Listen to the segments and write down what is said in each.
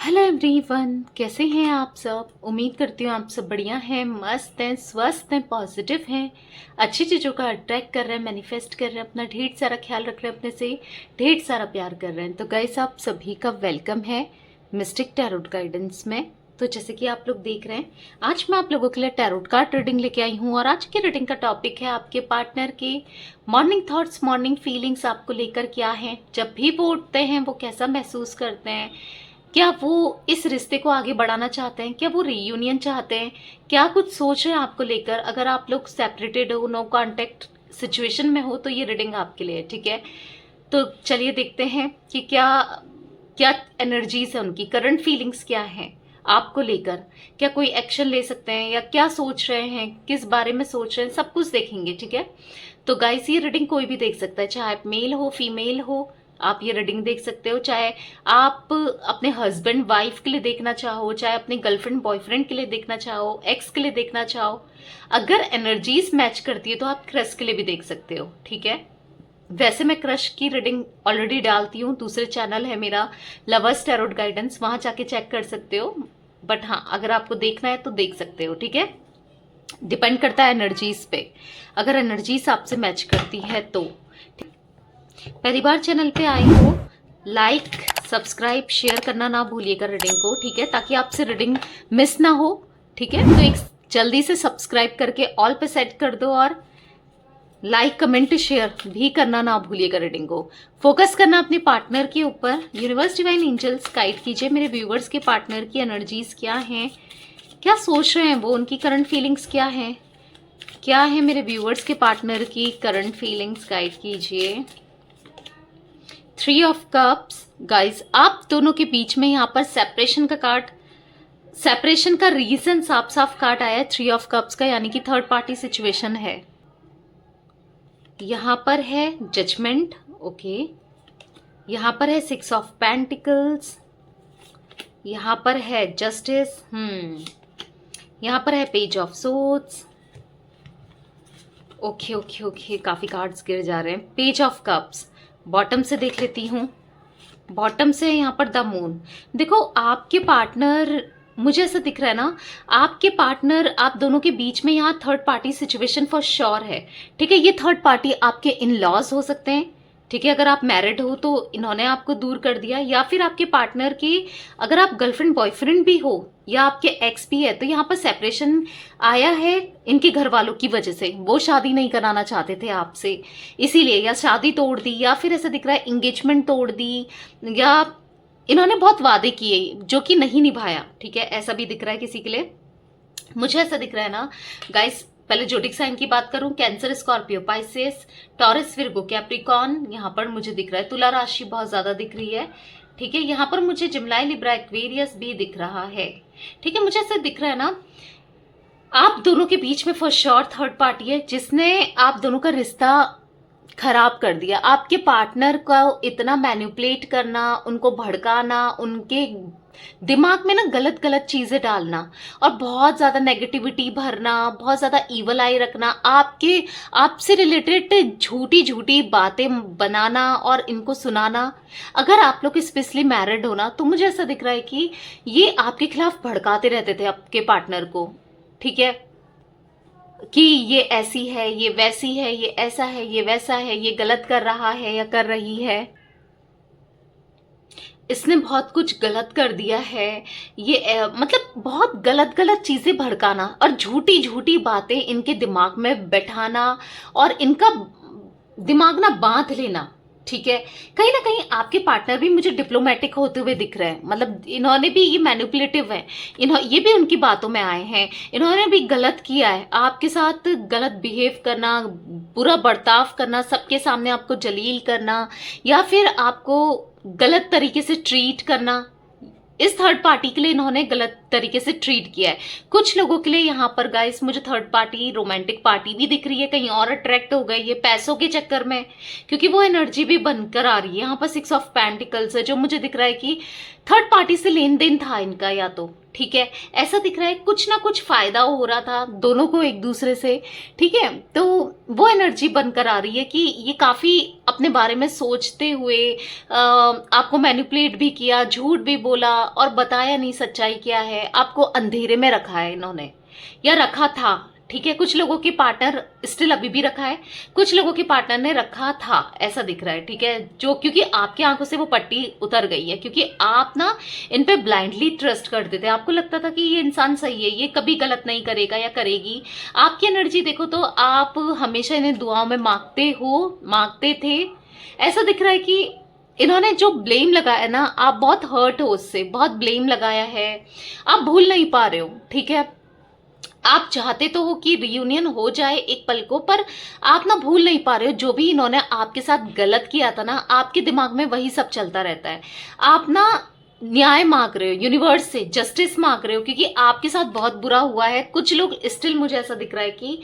Hello everyone, कैसे हैं आप सब। उम्मीद करती हूँ आप सब बढ़िया हैं, मस्त हैं, स्वस्थ हैं, पॉजिटिव हैं, अच्छी चीज़ों का अट्रैक्ट कर रहे हैं, मैनिफेस्ट कर रहे हैं, अपना ढेर सारा ख्याल रख रहे हैं, अपने से ढेर सारा प्यार कर रहे हैं। तो गाइस, आप सभी का वेलकम है मिस्टिक टैरोट गाइडेंस में। तो जैसे कि आप लोग देख रहे हैं, आज मैं आप लोगों के लिए टैरोट कार्ड रीडिंग लेके आई हूँ और आज की रीडिंग का टॉपिक है आपके पार्टनर के मॉर्निंग थॉट्स, मॉर्निंग फीलिंग्स आपको लेकर क्या है। जब भी वो उठते हैं वो कैसा महसूस करते हैं, क्या वो इस रिश्ते को आगे बढ़ाना चाहते हैं, क्या वो रीयूनियन चाहते हैं, क्या कुछ सोच रहे हैं आपको लेकर। अगर आप लोग सेपरेटेड हो, नो कांटेक्ट सिचुएशन में हो, तो ये रीडिंग आपके लिए है, ठीक है। तो चलिए देखते हैं कि क्या क्या एनर्जीज है उनकी, करंट फीलिंग्स क्या हैं आपको लेकर, क्या कोई एक्शन ले सकते हैं या क्या सोच रहे हैं, किस बारे में सोच रहे हैं, सब कुछ देखेंगे, ठीक है। तो गाइस, ये रीडिंग कोई भी देख सकता है, चाहे आप मेल हो फीमेल हो, आप ये रीडिंग देख सकते हो। चाहे आप अपने हस्बैंड वाइफ के लिए देखना चाहो, चाहे अपने गर्लफ्रेंड बॉयफ्रेंड के लिए देखना चाहो, एक्स के लिए देखना चाहो, अगर एनर्जीज मैच करती है तो आप क्रश के लिए भी देख सकते हो, ठीक है। वैसे मैं क्रश की रीडिंग ऑलरेडी डालती हूँ, दूसरे चैनल है मेरा लवर्स टैरोट गाइडेंस, वहां जाके चेक कर सकते हो। बट हाँ, अगर आपको देखना है तो देख सकते हो, ठीक है। डिपेंड करता है एनर्जीज पे, अगर एनर्जीज आपसे मैच करती है तो। पहली बार चैनल पे आए हो, लाइक सब्सक्राइब शेयर करना ना भूलिएगा रीडिंग को, ठीक है, ताकि आपसे रीडिंग मिस ना हो, ठीक है। तो एक जल्दी से सब्सक्राइब करके ऑल पे सेट कर दो और लाइक कमेंट शेयर भी करना ना भूलिएगा। रीडिंग को फोकस करना अपने पार्टनर के ऊपर। यूनिवर्स डिवाइन एंजल्स गाइड कीजिए मेरे व्यूवर्स के पार्टनर की एनर्जीज क्या हैं, क्या सोच रहे हैं वो, उनकी करंट फीलिंग्स क्या हैं, क्या है मेरे व्यूवर्स के पार्टनर की करंट फीलिंग्स, गाइड कीजिए। 3 ऑफ कप्स। गाइस, आप दोनों के बीच में यहाँ पर सेपरेशन का कार्ड, सेपरेशन का रीजन साफ साफ कार्ड आया है 3 ऑफ कप्स का, यानी कि थर्ड पार्टी सिचुएशन है। यहाँ पर है जजमेंट, ओके। यहाँ पर है 6 ऑफ पेंटिकल्स, यहाँ पर है जस्टिस, यहाँ पर है page of swords, okay okay okay, काफी कार्ड्स गिर जा रहे हैं। पेज ऑफ कप्स, बॉटम से देख लेती हूँ। बॉटम से यहाँ पर द मून। देखो, आपके पार्टनर, मुझे ऐसा दिख रहा है ना, आपके पार्टनर, आप दोनों के बीच में यहाँ third party situation for sure है, ठीक है। ये थर्ड पार्टी आपके इन लॉज हो सकते हैं, ठीक है। अगर आप मैरिड हो तो इन्होंने आपको दूर कर दिया, या फिर आपके पार्टनर की, अगर आप गर्लफ्रेंड बॉयफ्रेंड भी हो या आपके एक्स भी है, तो यहाँ पर सेपरेशन आया है इनके घर वालों की वजह से। वो शादी नहीं कराना चाहते थे आपसे, इसीलिए, या शादी तोड़ दी, या फिर ऐसा दिख रहा है इंगेजमेंट तोड़ दी, या इन्होंने बहुत वादे किए जो कि नहीं निभाया, ठीक है। ऐसा भी दिख रहा है किसी के लिए, मुझे ऐसा दिख रहा है ना गाइस। पहले जोडिक साइन की बात करूं, cancer, Scorpio, Pisces, taurus, Virgo, Capricorn. यहाँ पर मुझे दिख रहा है तुला राशि बहुत ज्यादा दिख रही है, ठीक है। यहाँ पर मुझे जिमलाई, लिब्रा, एक्वेरियस भी दिख रहा है, ठीक है। मुझे ऐसा दिख रहा है ना, आप दोनों के बीच में फॉर श्योर थर्ड पार्टी है जिसने आप दोनों का रिश्ता खराब कर दिया। आपके पार्टनर को इतना मैनिपुलेट करना, उनको भड़काना, उनके दिमाग में ना गलत गलत चीजें डालना और बहुत ज्यादा नेगेटिविटी भरना, बहुत ज्यादा ईवल आई रखना, आपके आपसे रिलेटेड झूठी झूठी बातें बनाना और इनको सुनाना। अगर आप लोग स्पेशली मैरिड हो ना, तो मुझे ऐसा दिख रहा है कि ये आपके खिलाफ भड़काते रहते थे आपके पार्टनर को, ठीक है, कि ये ऐसी है, ये वैसी है, ये ऐसा है, ये वैसा है, ये गलत कर रहा है या कर रही है, इसने बहुत कुछ गलत कर दिया है, ये मतलब बहुत गलत गलत चीजें भड़काना और झूठी झूठी बातें इनके दिमाग में बैठाना और इनका दिमाग ना बांध लेना, ठीक है। कहीं ना कहीं आपके पार्टनर भी मुझे डिप्लोमेटिक होते हुए दिख रहे हैं, मतलब इन्होंने भी, ये मैनिपुलेटिव है, ये भी उनकी बातों में आए हैं, इन्होंने भी गलत किया है आपके साथ, गलत बिहेव करना, बुरा बर्ताव करना, सबके सामने आपको जलील करना, या फिर आपको गलत तरीके से ट्रीट करना। इस थर्ड पार्टी के लिए इन्होंने गलत तरीके से ट्रीट किया है। कुछ लोगों के लिए यहाँ पर गाइस मुझे थर्ड पार्टी, रोमांटिक पार्टी भी दिख रही है, कहीं और अट्रैक्ट हो गई है पैसों के चक्कर में, क्योंकि वो एनर्जी भी बनकर आ रही है। यहाँ पर 6 ऑफ पेंटिकल्स है, जो मुझे दिख रहा है कि थर्ड पार्टी से लेन देन था इनका, या तो ठीक है, ऐसा दिख रहा है कुछ ना कुछ फायदा हो रहा था दोनों को एक दूसरे से, ठीक है। तो वो एनर्जी बनकर आ रही है कि ये काफी अपने बारे में सोचते हुए आपको मैनिपुलेट भी किया, झूठ भी बोला और बताया नहीं सच्चाई क्या है, आपको अंधेरे में रखा है इन्होंने या रखा था, ठीक है। कुछ लोगों के पार्टनर स्टिल अभी भी रखा है, कुछ लोगों के पार्टनर ने रखा था, ऐसा दिख रहा है, ठीक है। जो क्योंकि आपकी आंखों से वो पट्टी उतर गई है, क्योंकि आप ना इन पे ब्लाइंडली ट्रस्ट करते थे, आपको लगता था कि ये इंसान सही है, ये कभी गलत नहीं करेगा या करेगी। आपकी एनर्जी देखो तो आप हमेशा इन्हें दुआओं में मांगते थे। ऐसा दिख रहा है कि इन्होंने जो ब्लेम लगाया ना, आप बहुत हर्ट हो उससे, बहुत ब्लेम लगाया है, आप भूल नहीं पा रहे हो, ठीक है। आप चाहते तो हो कि रियूनियन हो जाए एक पल को, पर आप ना भूल नहीं पा रहे हो जो भी इन्होंने आपके साथ गलत किया था ना, आपके दिमाग में वही सब चलता रहता है। आप ना न्याय मांग रहे हो, यूनिवर्स से जस्टिस मांग रहे हो, क्योंकि आपके साथ बहुत बुरा हुआ है। कुछ लोग स्टिल मुझे ऐसा दिख रहा है कि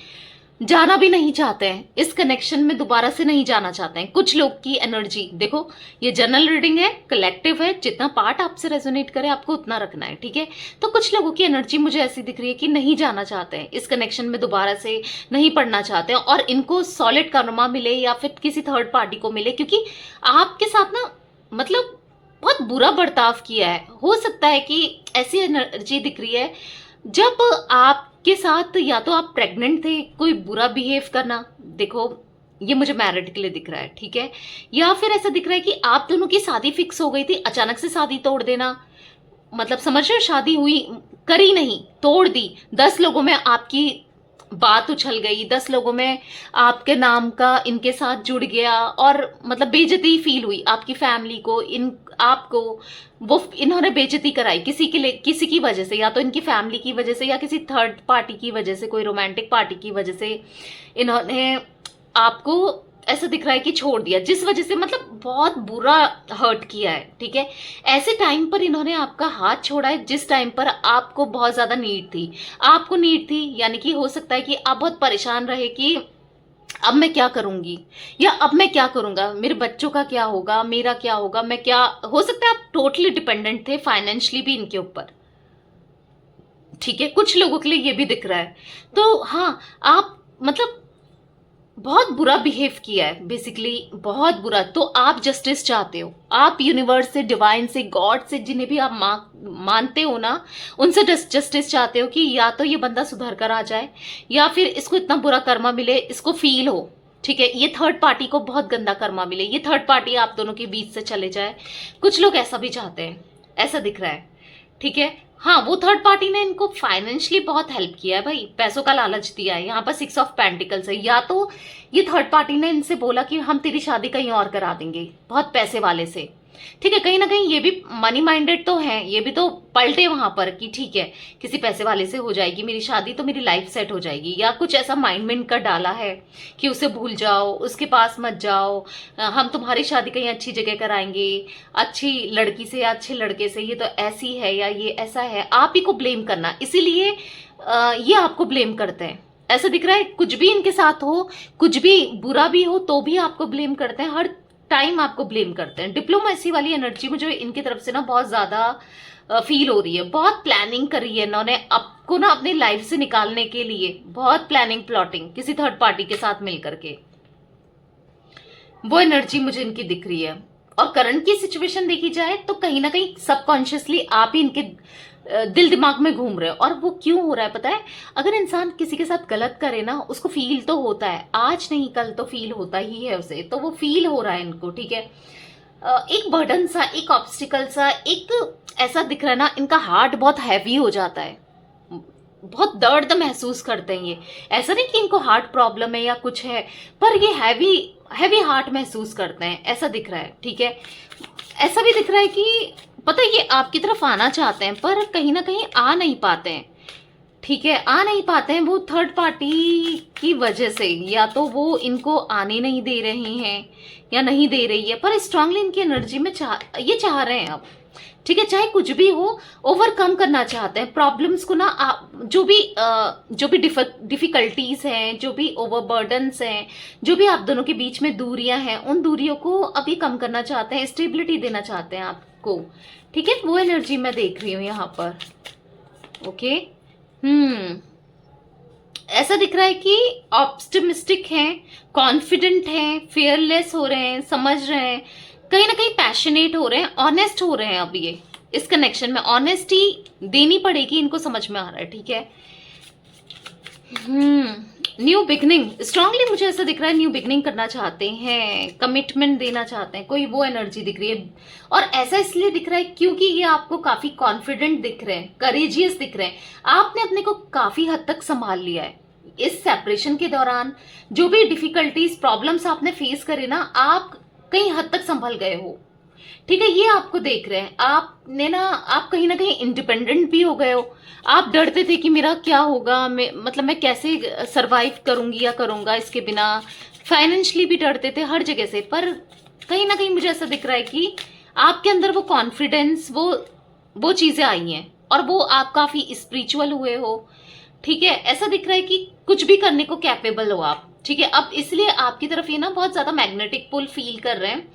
जाना भी नहीं चाहते हैं, इस कनेक्शन में दोबारा से नहीं जाना चाहते हैं। कुछ लोग की एनर्जी देखो, ये जनरल रीडिंग है, कलेक्टिव है, जितना पार्ट आपसे रेजोनेट करे आपको उतना रखना है, ठीक है। तो कुछ लोगों की एनर्जी मुझे ऐसी दिख रही है कि नहीं जाना चाहते हैं, इस कनेक्शन में दोबारा से नहीं पढ़ना चाहते हैं, और इनको सॉलिड कर्मा मिले या फिर किसी थर्ड पार्टी को मिले, क्योंकि आपके साथ ना मतलब बहुत बुरा बर्ताव किया है। हो सकता है कि ऐसी एनर्जी दिख रही है जब आपके साथ या तो आप प्रेग्नेंट थे, कोई बुरा बिहेव करना, देखो ये मुझे मैरिड के लिए दिख रहा है, ठीक है। या फिर ऐसा दिख रहा है कि आप दोनों की शादी फिक्स हो गई थी, अचानक से शादी तोड़ देना, मतलब समझ रहे हो, शादी हुई, करी नहीं, तोड़ दी। 10 लोगों में आपकी बात उछल गई, 10 लोगों में आपके नाम का इनके साथ जुड़ गया, और मतलब बेइज्जती फील हुई आपकी फैमिली को, इन आपको वो इन्होंने बेइज्जती कराई किसी के लिए, किसी की वजह से, या तो इनकी फैमिली की वजह से या किसी थर्ड पार्टी की वजह से, कोई रोमांटिक पार्टी की वजह से इन्होंने आपको ऐसा दिख रहा है कि छोड़ दिया, जिस वजह से मतलब बहुत बुरा हर्ट किया है, ठीक है। ऐसे टाइम पर इन्होंने आपका हाथ छोड़ा है जिस टाइम पर आपको बहुत ज्यादा नीड थी, आपको नीड थी, यानी कि हो सकता है कि आप बहुत परेशान रहे कि अब मैं क्या करूंगी, या अब मैं क्या करूंगा, मेरे बच्चों का क्या होगा, मेरा क्या होगा, मैं क्या, हो सकता है आप टोटली डिपेंडेंट थे फाइनेंशियली भी इनके ऊपर, ठीक है। कुछ लोगों के लिए ये भी दिख रहा है। तो हाँ, आप मतलब बहुत बुरा बिहेव किया है, बेसिकली बहुत बुरा। तो आप जस्टिस चाहते हो, आप यूनिवर्स से, डिवाइन से, गॉड से, जिन्हें भी आप मानते हो ना, उनसे जस्टिस चाहते हो कि या तो ये बंदा सुधर कर आ जाए, या फिर इसको इतना बुरा कर्मा मिले, इसको फील हो, ठीक है, ये थर्ड पार्टी को बहुत गंदा कर्मा मिले, ये थर्ड पार्टी आप दोनों के बीच से चले जाए। कुछ लोग ऐसा भी चाहते हैं, ऐसा दिख रहा है, ठीक है। हाँ, वो थर्ड पार्टी ने इनको फाइनेंशियली बहुत हेल्प किया है भाई, पैसों का लालच दिया है। यहाँ पर 6 ऑफ पेंटिकल्स है, या तो ये थर्ड पार्टी ने इनसे बोला कि हम तेरी शादी कहीं और करा देंगे बहुत पैसे वाले से, ठीक है। कहीं ना कहीं ये भी मनी माइंडेड तो है, ये भी तो पलटे वहां पर कि ठीक है किसी पैसे वाले से हो जाएगी मेरी शादी तो मेरी लाइफ सेट हो जाएगी, या कुछ ऐसा माइंड में इनका डाला है कि उसे भूल जाओ, उसके पास मत जाओ, हम तुम्हारी शादी कहीं अच्छी जगह कराएंगे, अच्छी लड़की से या अच्छे लड़के से, ये तो ऐसी है या ये ऐसा है, आप ही को ब्लेम करना, इसीलिए ये आपको ब्लेम करते हैं। ऐसा दिख रहा है कुछ भी इनके साथ हो, कुछ भी बुरा भी हो तो भी आपको ब्लेम करते हैं, हर टाइम आपको ब्लेम करते हैं। डिप्लोमेसी वाली एनर्जी मुझे इनकी तरफ से ना बहुत ज्यादा फील हो रही है, बहुत प्लानिंग करी है इन्होंने आपको ना अपनी लाइफ से निकालने के लिए, बहुत प्लानिंग प्लॉटिंग किसी थर्ड पार्टी के साथ मिलकर के, वो एनर्जी मुझे इनकी दिख रही है। और करंट की सिचुएशन देखी जाए तो कहीं ना कहीं सबकॉन्शियसली आप ही इनके दिल दिमाग में घूम रहे हो। और वो क्यों हो रहा है पता है, अगर इंसान किसी के साथ गलत करे ना, उसको फील तो होता है, आज नहीं कल तो फील होता ही है उसे, तो वो फील हो रहा है इनको, ठीक है। एक बर्डन सा, एक ऑब्स्टिकल सा, एक ऐसा दिख रहा है ना, इनका हार्ट बहुत हैवी हो जाता है, बहुत दर्द महसूस करते हैं ये। ऐसा नहीं कि इनको हार्ट प्रॉब्लम है या कुछ है, पर ये हैवी हैवी हार्ट महसूस करते हैं, ऐसा दिख रहा है, ठीक है। ऐसा भी दिख रहा है कि पता है ये आपकी तरफ आना चाहते हैं पर कहीं ना कहीं आ नहीं पाते हैं, ठीक है, आ नहीं पाते हैं वो थर्ड पार्टी की वजह से, या तो वो इनको आने नहीं दे रहे हैं या नहीं दे रही है, पर स्ट्रांगली इनकी एनर्जी में ये चाह रहे हैं अब, ठीक है, चाहे कुछ भी हो, ओवरकम करना चाहते हैं प्रॉब्लम्स को ना। आप जो भी डिफिकल्टीज हैं, जो भी ओवरबर्डन्स हैं, जो भी आप दोनों के बीच में दूरियां हैं, उन दूरियों को अभी कम करना चाहते हैं, स्टेबिलिटी देना चाहते हैं आपको। ठीक है, वो एनर्जी मैं देख रही हूँ यहाँ पर। ओके, ऐसा दिख रहा है कि ऑप्टिमिस्टिक हैं, कॉन्फिडेंट हैं, फियरलेस हो रहे हैं, समझ रहे हैं, कहीं ना कहीं पैशनेट हो रहे हैं, ऑनेस्ट हो रहे हैं। अब ये इस कनेक्शन में ऑनेस्टी देनी पड़ेगी, इनको समझ में आ रहा है। ठीक है, न्यू बिगनिंग, स्ट्रांगली मुझे ऐसा दिख रहा है न्यू बिगनिंग करना चाहते हैं, कमिटमेंट देना चाहते हैं, कोई वो एनर्जी दिख रही है। और ऐसा इसलिए दिख रहा है क्योंकि ये आपको काफी कॉन्फिडेंट दिख रहे हैं, करेजियस दिख रहे हैं। आपने अपने को काफी हद तक संभाल लिया है इस सेपरेशन के दौरान। जो भी डिफिकल्टीज, प्रॉब्लम्स आपने फेस करे ना, आप कई हद तक संभल गए हो। ठीक है, ये आपको देख रहे हैं। आपने ना, आप कहीं ना कहीं इंडिपेंडेंट भी हो गए हो। आप डरते थे कि मेरा क्या होगा, मैं कैसे सरवाइव करूंगी या करूंगा इसके बिना। फाइनेंशियली भी डरते थे, हर जगह से। पर कहीं ना कहीं मुझे ऐसा दिख रहा है कि आपके अंदर वो कॉन्फिडेंस, वो चीजें आई हैं और वो आप काफी स्पिरिचुअल हुए हो। ठीक है, ऐसा दिख रहा है कि कुछ भी करने को कैपेबल हो आप। ठीक है, अब इसलिए आपकी तरफ ये ना बहुत ज्यादा मैग्नेटिक पुल फील कर रहे हैं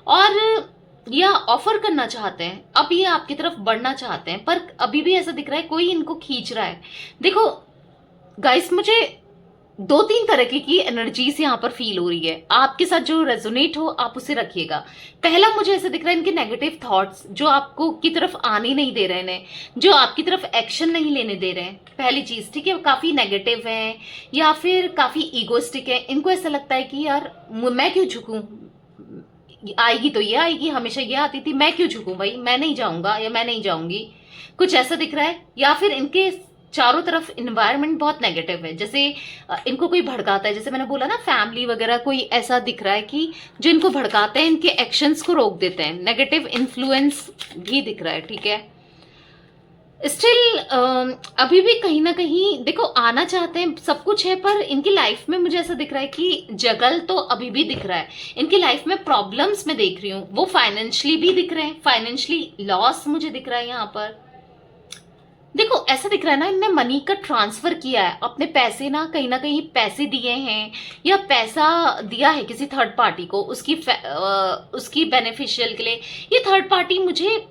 और या ऑफर करना चाहते हैं। अब ये आपकी तरफ बढ़ना चाहते हैं, पर अभी भी ऐसा दिख रहा है कोई इनको खींच रहा है। देखो गाइस, मुझे 2-3 तरह की एनर्जीज यहाँ पर फील हो रही है। आपके साथ जो रेजोनेट हो आप उसे रखिएगा। पहला मुझे ऐसा दिख रहा है इनके नेगेटिव थॉट्स जो आपको की तरफ आने नहीं दे रहे हैं, जो आपकी तरफ एक्शन नहीं लेने दे रहे हैं। पहली चीज, ठीक है, काफी नेगेटिव है या फिर काफी ईगोस्टिक है। इनको ऐसा लगता है कि यार मैं क्यों झुकूं, आएगी तो ये आएगी, हमेशा ये आती थी, मैं क्यों झुकूं भाई, मैं नहीं जाऊंगा या मैं नहीं जाऊंगी, कुछ ऐसा दिख रहा है। या फिर इनके चारों तरफ इन्वायरमेंट बहुत नेगेटिव है, जैसे इनको कोई भड़काता है। जैसे मैंने बोला ना, फैमिली वगैरह कोई ऐसा दिख रहा है कि जो इनको भड़काते हैं, इनके एक्शंस को रोक देते हैं। नेगेटिव इन्फ्लुएंस भी दिख रहा है। ठीक है, स्टिल अभी भी कहीं ना कहीं देखो आना चाहते हैं, सब कुछ है, पर इनकी लाइफ में मुझे ऐसा दिख रहा है कि जगल तो अभी भी दिख रहा है। इनकी लाइफ में प्रॉब्लम्स मैं देख रही हूँ, वो फाइनेंशियली भी दिख रहे हैं, फाइनेंशियली लॉस मुझे दिख रहा है यहाँ पर। देखो ऐसा दिख रहा है ना, इनने मनी का ट्रांसफर किया है, अपने पैसे ना कहीं पैसे दिए हैं या पैसा दिया है किसी थर्ड पार्टी को, उसकी बेनिफिशियल के लिए। ये थर्ड पार्टी मुझे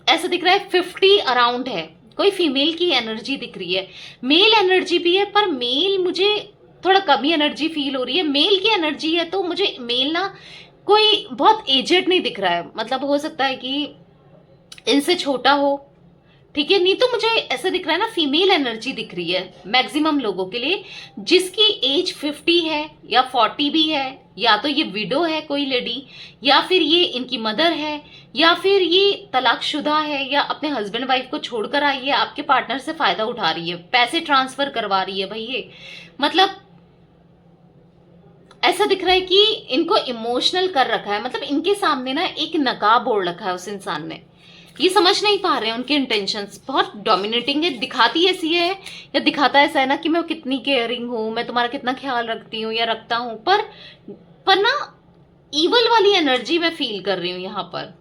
ऐसा दिख रहा है 50 अराउंड है। कोई फीमेल की एनर्जी दिख रही है, मेल एनर्जी भी है, पर मेल मुझे थोड़ा कम ही एनर्जी फील हो रही है। मेल की एनर्जी है तो मुझे मेल ना कोई बहुत एजेड नहीं दिख रहा है, मतलब हो सकता है कि इनसे छोटा हो। ठीक है, नहीं तो मुझे ऐसा दिख रहा है ना, फीमेल एनर्जी दिख रही है मैक्सिमम लोगों के लिए, जिसकी एज 50 है या 40 भी है, या तो ये विडो है कोई लेडी, या फिर ये इनकी मदर है, या फिर ये तलाकशुदा है, या अपने हस्बैंड वाइफ को छोड़कर आई है, आपके पार्टनर से फायदा उठा रही है, पैसे ट्रांसफर करवा रही है भाई। ये मतलब ऐसा दिख रहा है कि इनको इमोशनल कर रखा है, मतलब इनके सामने ना एक नकाब ओढ़ रखा है उस इंसान ने। ये समझ नहीं पा रहे हैं उनके इंटेंशंस, बहुत डोमिनेटिंग है, दिखाती ऐसी है या दिखाता ऐसा है ना कि मैं कितनी केयरिंग हूं, मैं तुम्हारा कितना ख्याल रखती हूँ या रखता हूं, पर ना ईवल वाली एनर्जी मैं फील कर रही हूं यहाँ पर।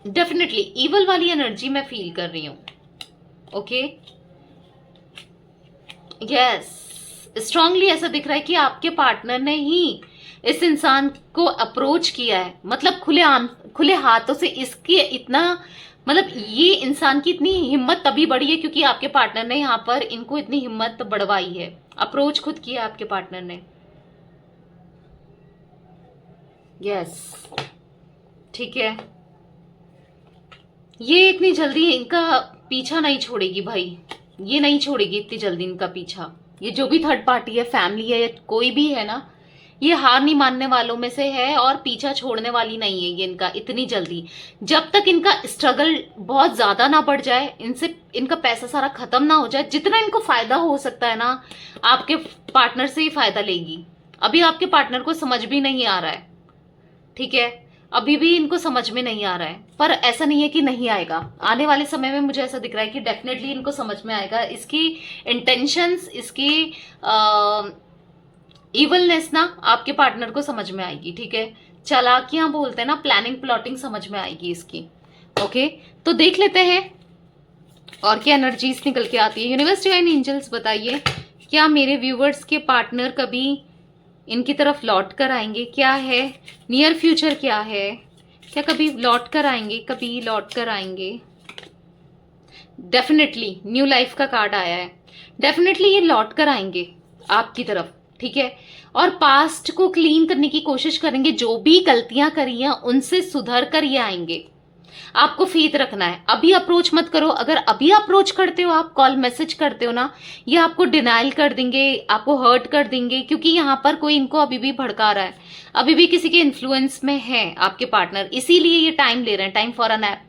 डेफिनेटली ईवल वाली एनर्जी मैं फील कर रही हूं। ओके, यस, स्ट्रांगली ऐसा दिख रहा है कि आपके पार्टनर ने ही इस इंसान को अप्रोच किया है, मतलब खुले हाथों से। इसके इतना मतलब ये इंसान की इतनी हिम्मत तभी बढ़ी है क्योंकि आपके पार्टनर ने यहाँ पर इनको इतनी हिम्मत बढ़वाई है, अप्रोच खुद किया आपके पार्टनर ने। यस, ठीक है, ये इतनी जल्दी इनका पीछा नहीं छोड़ेगी भाई, ये नहीं छोड़ेगी इतनी जल्दी इनका पीछा। ये जो भी थर्ड पार्टी है, फैमिली है या कोई भी है ना, ये हार नहीं मानने वालों में से है और पीछा छोड़ने वाली नहीं है ये इनका इतनी जल्दी। जब तक इनका स्ट्रगल बहुत ज्यादा ना बढ़ जाए, इनका पैसा सारा खत्म ना हो जाए, जितना इनको फायदा हो सकता है ना, आपके पार्टनर से ही फायदा लेगी। अभी आपके पार्टनर को समझ भी नहीं आ रहा है। ठीक है, अभी भी इनको समझ में नहीं आ रहा है, पर ऐसा नहीं है कि नहीं आएगा। आने वाले समय में मुझे ऐसा दिख रहा है कि डेफिनेटली इनको समझ में आएगा, इसकी इंटेंशंस, इसकी इवलनेस ना आपके पार्टनर को समझ में आएगी। ठीक है, चालाकियां बोलते हैं ना, प्लानिंग प्लॉटिंग समझ में आएगी इसकी। ओके, तो देख लेते हैं और क्या एनर्जीज निकल के आती है। यूनिवर्स डिवाइन एंजल्स बताइए, क्या मेरे व्यूवर्स के पार्टनर कभी इनकी तरफ लौट कर आएंगे? क्या है नियर फ्यूचर, क्या है, क्या कभी लौट कर आएंगे, कभी लौट कर आएंगे? डेफिनेटली न्यू लाइफ का कार्ड आया है, डेफिनेटली ये लौट कर आएंगे आपकी तरफ, ठीक है। और पास्ट को क्लीन करने की कोशिश करेंगे, जो भी गलतियां करी हैं उनसे सुधर कर ये आएंगे। आपको फेथ रखना है, अभी अप्रोच मत करो। अगर अभी अप्रोच करते हो, आप कॉल मैसेज करते हो ना, ये आपको डिनाइल कर देंगे, आपको हर्ट कर देंगे, क्योंकि यहां पर कोई इनको अभी भी भड़का रहा है, अभी भी किसी के इन्फ्लुएंस में है आपके पार्टनर, इसीलिए ये टाइम ले रहे हैं, टाइम फॉर अ नैप,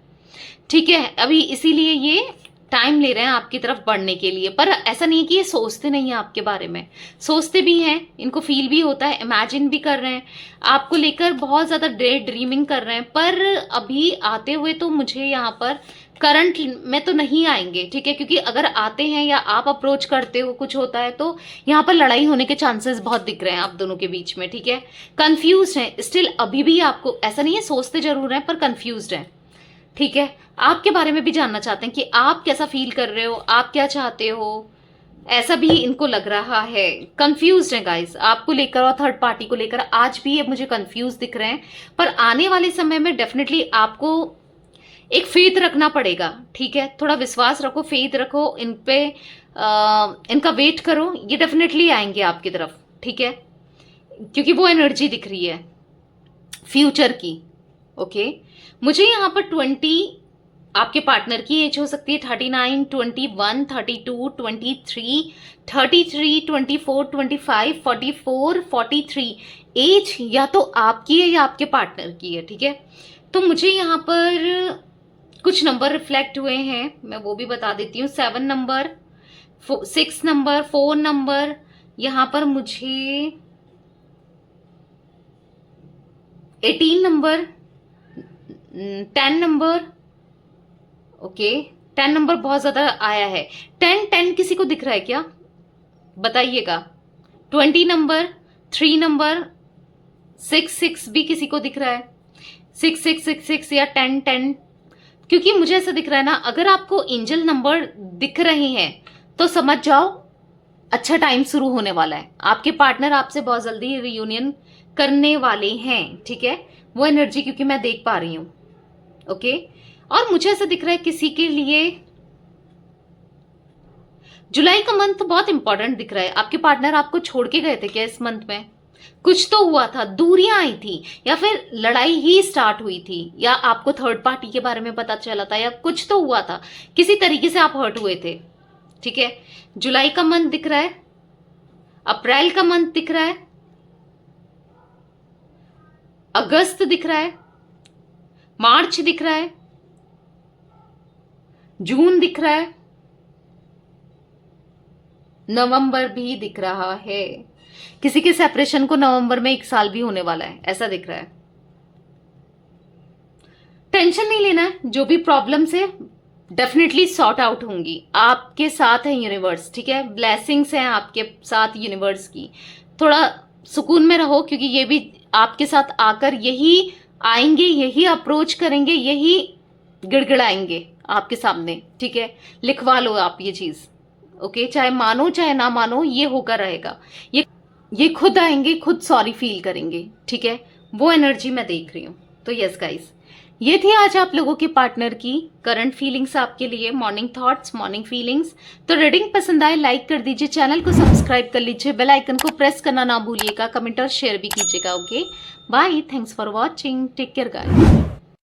ठीक है। अभी इसीलिए ये टाइम ले रहे हैं आपकी तरफ बढ़ने के लिए। पर ऐसा नहीं है कि ये सोचते नहीं है आपके बारे में, सोचते भी हैं, इनको फील भी होता है, इमेजिन भी कर रहे हैं, आपको लेकर बहुत ज्यादा डे ड्रीमिंग कर रहे हैं। पर अभी आते हुए तो मुझे यहाँ पर करंट में तो नहीं आएंगे, ठीक है, क्योंकि अगर आते हैं या आप अप्रोच करते हो, कुछ होता है तो यहाँ पर लड़ाई होने के चांसेस बहुत दिख रहे हैं आप दोनों के बीच में, ठीक है। कंफ्यूज है स्टिल, अभी भी आपको ऐसा नहीं है, सोचते जरूर हैं पर कंफ्यूज है, ठीक है। आपके बारे में भी जानना चाहते हैं कि आप कैसा फील कर रहे हो, आप क्या चाहते हो, ऐसा भी इनको लग रहा है। कंफ्यूज है गाइस आपको लेकर और थर्ड पार्टी को लेकर, आज भी ये मुझे कंफ्यूज दिख रहे हैं। पर आने वाले समय में डेफिनेटली आपको एक फेथ रखना पड़ेगा, ठीक है। थोड़ा विश्वास रखो, फेथ रखो इन पे, इनका वेट करो, ये डेफिनेटली आएंगे आपकी तरफ, ठीक है, क्योंकि वो एनर्जी दिख रही है फ्यूचर की। ओके, मुझे यहाँ पर 20 आपके पार्टनर की एज हो सकती है, 39, 21, 32, 23, 33, 24, 25, 44, 43 एज या तो आपकी है या आपके पार्टनर की है, ठीक है। तो मुझे यहाँ पर कुछ नंबर रिफ्लेक्ट हुए हैं, मैं वो भी बता देती हूँ। 7 नंबर, 6 नंबर, 4 नंबर, यहाँ पर मुझे 18 नंबर, 10 नंबर, ओके 10 नंबर बहुत ज्यादा आया है। 10 किसी को दिख रहा है क्या बताइएगा? 20 नंबर, 3 नंबर, 6 भी किसी को दिख रहा है? 6 या 10, क्योंकि मुझे ऐसा दिख रहा है ना, अगर आपको एंजल नंबर दिख रहे हैं तो समझ जाओ अच्छा टाइम शुरू होने वाला है। आपके पार्टनर आपसे बहुत जल्दी रियूनियन करने वाले हैं, ठीक है, वो एनर्जी क्योंकि मैं देख पा रही हूं। ओके, और मुझे ऐसा दिख रहा है किसी के लिए जुलाई का मंथ बहुत इंपॉर्टेंट दिख रहा है। आपके पार्टनर आपको छोड़ के गए थे क्या इस मंथ में? कुछ तो हुआ था, दूरियां आई थी, या फिर लड़ाई ही स्टार्ट हुई थी, या आपको थर्ड पार्टी के बारे में पता चला था, या कुछ तो हुआ था, किसी तरीके से आप हर्ट हुए थे, ठीक है। जुलाई का मंथ दिख रहा है, अप्रैल का मंथ दिख रहा है, अगस्त दिख रहा है, मार्च दिख रहा है, जून दिख रहा है, नवंबर भी दिख रहा है। किसी के सेपरेशन को नवंबर में 1 साल भी होने वाला है, ऐसा दिख रहा है। टेंशन नहीं लेना है, जो भी प्रॉब्लम्स है डेफिनेटली सॉर्ट आउट होंगी। आपके साथ है यूनिवर्स, ठीक है, ब्लेसिंग्स हैं आपके साथ यूनिवर्स की। थोड़ा सुकून में रहो, क्योंकि ये भी आपके साथ आकर यही आएंगे, यही अप्रोच करेंगे, यही गिड़गिड़ाएंगे आपके सामने, ठीक है। लिखवा लो आप ये चीज, ओके, चाहे मानो चाहे ना मानो, ये होकर रहेगा। ये खुद आएंगे, खुद सॉरी फील करेंगे, ठीक है, वो एनर्जी मैं देख रही हूं। तो यस गाइस, ये थी आज आप लोगों के पार्टनर की करंट फीलिंग्स आपके लिए, मॉर्निंग थॉट्स, मॉर्निंग फीलिंग्स। तो रीडिंग पसंद आए लाइक कर दीजिए, चैनल को सब्सक्राइब कर लीजिए, बेल आइकन को प्रेस करना ना भूलिएगा, कमेंट और शेयर भी कीजिएगा। Okay bye, thanks for watching, take care guys.